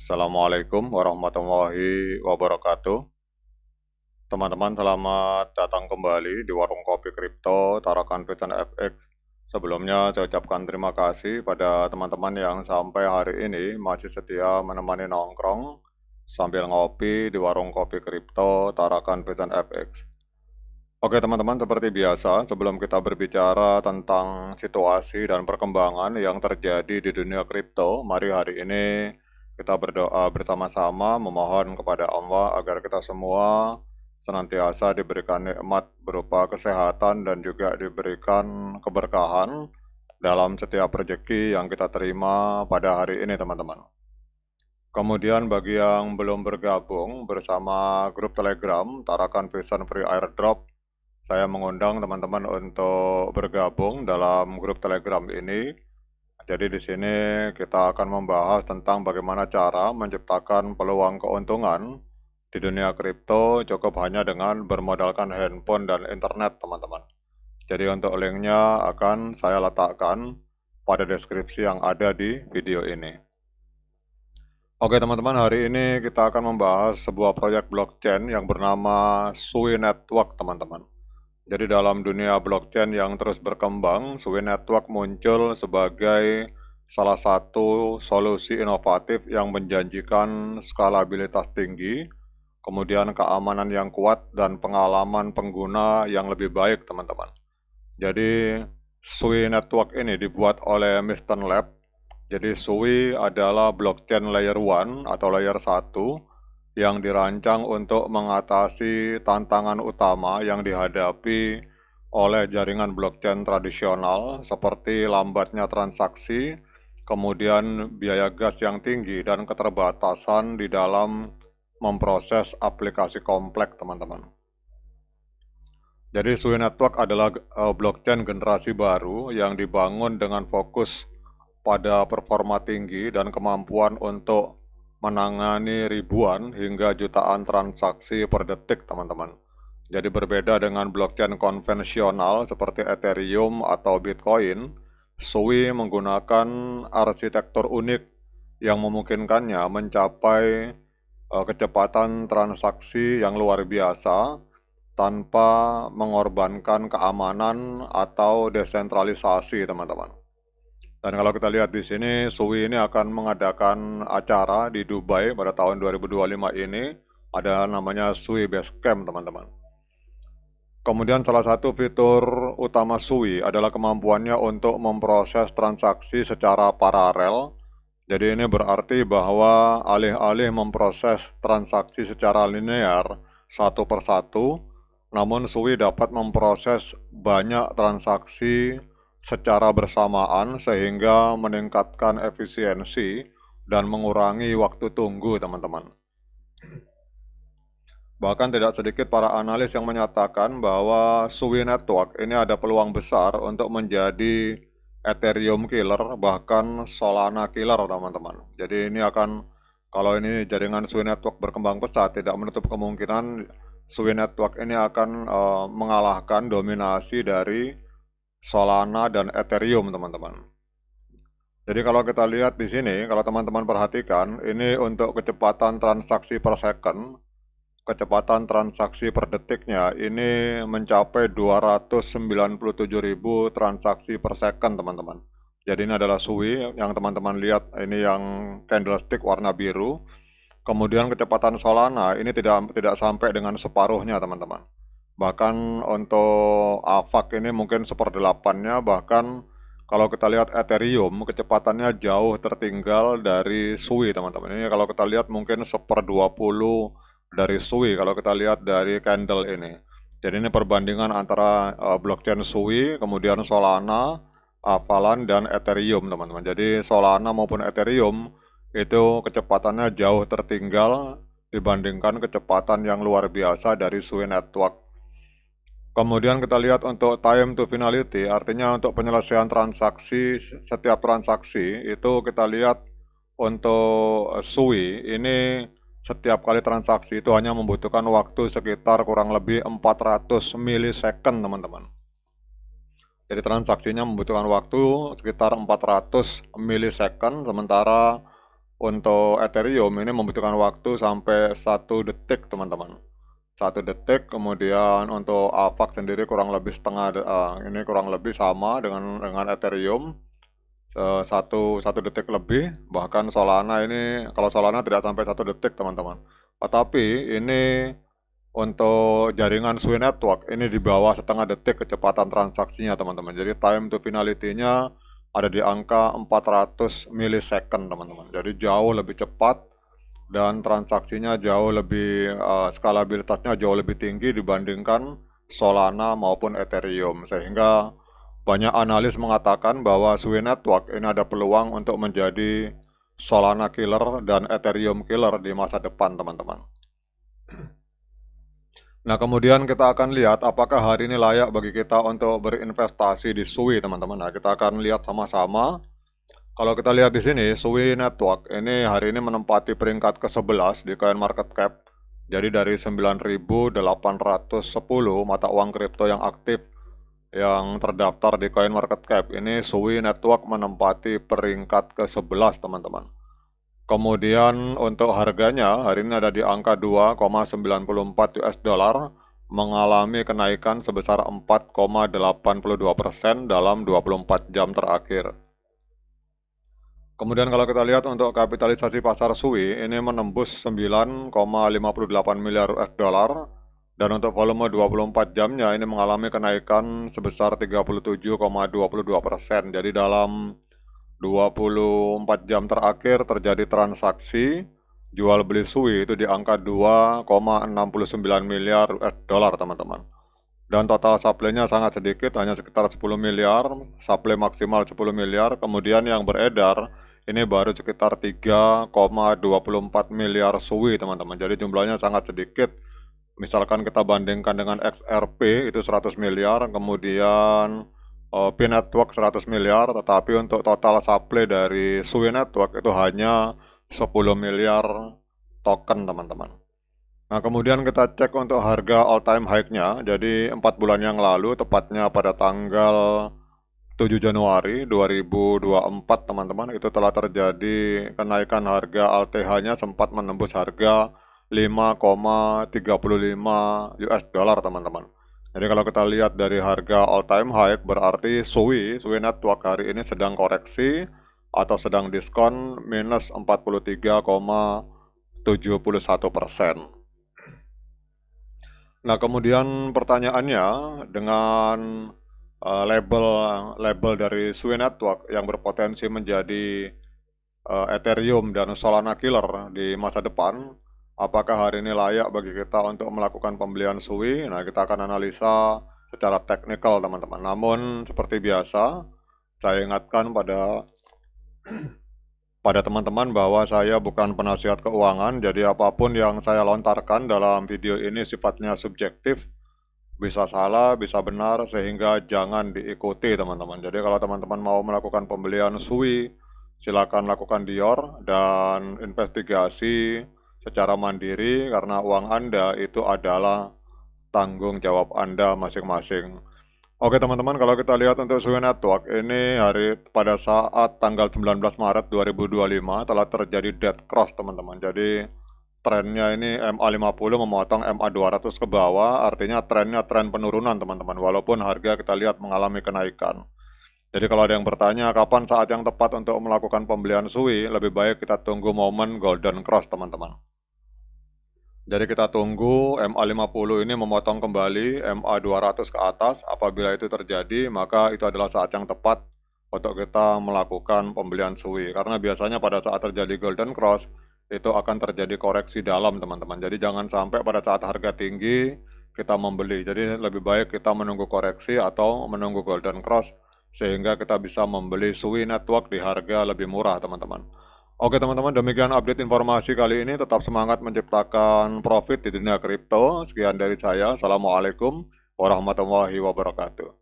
Assalamualaikum warahmatullahi wabarakatuh. Teman-teman, selamat datang kembali di Warung Kopi Kripto Tarakan Piton FX. Sebelumnya saya ucapkan terima kasih pada teman-teman yang sampai hari ini masih setia menemani nongkrong sambil ngopi di Warung Kopi Kripto Tarakan Piton FX. Oke teman-teman, seperti biasa, sebelum kita berbicara tentang situasi dan perkembangan yang terjadi di dunia kripto, mari hari ini kita berdoa bersama-sama memohon kepada Allah agar kita semua senantiasa diberikan nikmat berupa kesehatan dan juga diberikan keberkahan dalam setiap rezeki yang kita terima pada hari ini teman-teman. Kemudian bagi yang belum bergabung bersama grup Telegram Tarakan Vision Free Airdrop, saya mengundang teman-teman untuk bergabung dalam grup Telegram ini. Jadi di sini kita akan membahas tentang bagaimana cara menciptakan peluang keuntungan di dunia kripto cukup hanya dengan bermodalkan handphone dan internet, teman-teman. Jadi untuk linknya akan saya letakkan pada deskripsi yang ada di video ini. Oke teman-teman, hari ini kita akan membahas sebuah proyek blockchain yang bernama Sui Network, teman-teman. Jadi dalam dunia blockchain yang terus berkembang, Sui Network muncul sebagai salah satu solusi inovatif yang menjanjikan skalabilitas tinggi, kemudian keamanan yang kuat, dan pengalaman pengguna yang lebih baik, teman-teman. Jadi Sui Network ini dibuat oleh Mysten Lab. Jadi Sui adalah blockchain layer 1 atau layer 1 yang dirancang untuk mengatasi tantangan utama yang dihadapi oleh jaringan blockchain tradisional seperti lambatnya transaksi, kemudian biaya gas yang tinggi, dan keterbatasan di dalam memproses aplikasi kompleks, teman-teman. Jadi Sui Network adalah blockchain generasi baru yang dibangun dengan fokus pada performa tinggi dan kemampuan untuk menangani ribuan hingga jutaan transaksi per detik, teman-teman. Jadi berbeda dengan blockchain konvensional seperti Ethereum atau Bitcoin, Sui menggunakan arsitektur unik yang memungkinkannya mencapai kecepatan transaksi yang luar biasa tanpa mengorbankan keamanan atau desentralisasi, teman-teman. Dan kalau kita lihat di sini, Sui ini akan mengadakan acara di Dubai pada tahun 2025 ini. Ada namanya Sui Basecamp, teman-teman. Kemudian salah satu fitur utama Sui adalah kemampuannya untuk memproses transaksi secara paralel. Jadi ini berarti bahwa alih-alih memproses transaksi secara linear satu persatu, namun Sui dapat memproses banyak transaksi secara bersamaan sehingga meningkatkan efisiensi dan mengurangi waktu tunggu, teman-teman. Bahkan tidak sedikit para analis yang menyatakan bahwa Sui Network ini ada peluang besar untuk menjadi Ethereum killer, bahkan Solana killer, teman-teman. Jadi ini akan, kalau ini jaringan Sui Network berkembang pesat, tidak menutup kemungkinan Sui Network ini akan mengalahkan dominasi dari Solana dan Ethereum, teman-teman. Jadi kalau kita lihat di sini, kalau teman-teman perhatikan, ini untuk kecepatan transaksi per second, kecepatan transaksi per detiknya ini mencapai 297.000 transaksi per second, teman-teman. Jadi ini adalah Sui yang teman-teman lihat, ini yang candlestick warna biru. Kemudian kecepatan Solana ini tidak sampai dengan separuhnya, teman-teman. Bahkan untuk AVAX ini mungkin seperdelapannya, bahkan kalau kita lihat Ethereum kecepatannya jauh tertinggal dari Sui, teman-teman. Ini kalau kita lihat mungkin 1/20 dari Sui kalau kita lihat dari candle ini. Jadi ini perbandingan antara blockchain Sui, kemudian Solana, Avalanche, dan Ethereum, teman-teman. Jadi Solana maupun Ethereum itu kecepatannya jauh tertinggal dibandingkan kecepatan yang luar biasa dari Sui Network. Kemudian kita lihat untuk time to finality, artinya untuk penyelesaian transaksi, setiap transaksi itu kita lihat untuk Sui ini setiap kali transaksi itu hanya membutuhkan waktu sekitar kurang lebih 400 milisecond, teman-teman. Jadi transaksinya membutuhkan waktu sekitar 400 milisecond, sementara untuk Ethereum ini membutuhkan waktu sampai 1 detik teman-teman. 1 detik, kemudian untuk AVAX sendiri kurang lebih ini kurang lebih sama dengan Ethereum, satu detik lebih. Bahkan Solana ini, kalau Solana tidak sampai 1 detik teman-teman. Tetapi ini untuk jaringan Sui Network ini di bawah setengah detik kecepatan transaksinya teman-teman. Jadi time to finality-nya ada di angka 400 millisecond teman-teman. Jadi jauh lebih cepat dan transaksinya jauh lebih skalabilitasnya jauh lebih tinggi dibandingkan Solana maupun Ethereum, sehingga banyak analis mengatakan bahwa Sui Network ini ada peluang untuk menjadi Solana killer dan Ethereum killer di masa depan teman-teman. Nah, kemudian kita akan lihat apakah hari ini layak bagi kita untuk berinvestasi di Sui, teman-teman. Nah, kita akan lihat sama-sama. Kalau kita lihat di sini, Sui Network ini hari ini menempati peringkat ke-11 di CoinMarketCap. Jadi dari 9.810 mata uang kripto yang aktif yang terdaftar di CoinMarketCap, ini Sui Network menempati peringkat ke-11, teman-teman. Kemudian untuk harganya hari ini ada di angka 2,94 US dollar, mengalami kenaikan sebesar 4,82% dalam 24 jam terakhir. Kemudian kalau kita lihat untuk kapitalisasi pasar Sui ini menembus 9,58 miliar US dollar, dan untuk volume 24 jamnya ini mengalami kenaikan sebesar 37,22%. Jadi dalam 24 jam terakhir terjadi transaksi jual beli Sui itu di angka 2,69 miliar US dollar teman-teman. Dan total supply-nya sangat sedikit, hanya sekitar 10 miliar, supply maksimal 10 miliar, kemudian yang beredar ini baru sekitar 3,24 miliar Sui teman-teman. Jadi jumlahnya sangat sedikit. Misalkan kita bandingkan dengan XRP itu 100 miliar, kemudian P-Network 100 miliar, tetapi untuk total supply dari Sui Network itu hanya 10 miliar token teman-teman. Nah, kemudian kita cek untuk harga all time high-nya. Jadi 4 bulan yang lalu, tepatnya pada tanggal 7 Januari 2024 teman-teman, itu telah terjadi kenaikan harga ALTH-nya sempat menembus harga 5,35 US dollar teman-teman. Jadi kalau kita lihat dari harga all time high, berarti Sui Network hari ini sedang koreksi atau sedang diskon minus 43,71%. Nah, kemudian pertanyaannya, dengan label dari Sui Network yang berpotensi menjadi Ethereum dan Solana killer di masa depan, apakah hari ini layak bagi kita untuk melakukan pembelian Sui? Nah, kita akan analisa secara teknikal teman-teman. Namun seperti biasa, saya ingatkan pada teman-teman bahwa saya bukan penasihat keuangan, jadi apapun yang saya lontarkan dalam video ini sifatnya subjektif, bisa salah, bisa benar, sehingga jangan diikuti teman-teman. Jadi kalau teman-teman mau melakukan pembelian Sui, silakan lakukan dior dan investigasi secara mandiri, karena uang Anda itu adalah tanggung jawab Anda masing-masing. Oke teman-teman, kalau kita lihat untuk Sui Network ini pada saat tanggal 19 Maret 2025 telah terjadi dead cross teman-teman. Jadi trennya ini MA50 memotong MA200 ke bawah, artinya trennya tren penurunan teman-teman, walaupun harga kita lihat mengalami kenaikan. Jadi kalau ada yang bertanya kapan saat yang tepat untuk melakukan pembelian Sui, lebih baik kita tunggu momen golden cross teman-teman. Jadi kita tunggu MA50 ini memotong kembali MA200 ke atas. Apabila itu terjadi, maka itu adalah saat yang tepat untuk kita melakukan pembelian Sui. Karena biasanya pada saat terjadi golden cross, itu akan terjadi koreksi dalam teman-teman. Jadi jangan sampai pada saat harga tinggi kita membeli. Jadi lebih baik kita menunggu koreksi atau menunggu golden cross, sehingga kita bisa membeli Sui Network di harga lebih murah teman-teman. Oke teman-teman, demikian update informasi kali ini. Tetap semangat menciptakan profit di dunia kripto. Sekian dari saya. Assalamualaikum warahmatullahi wabarakatuh.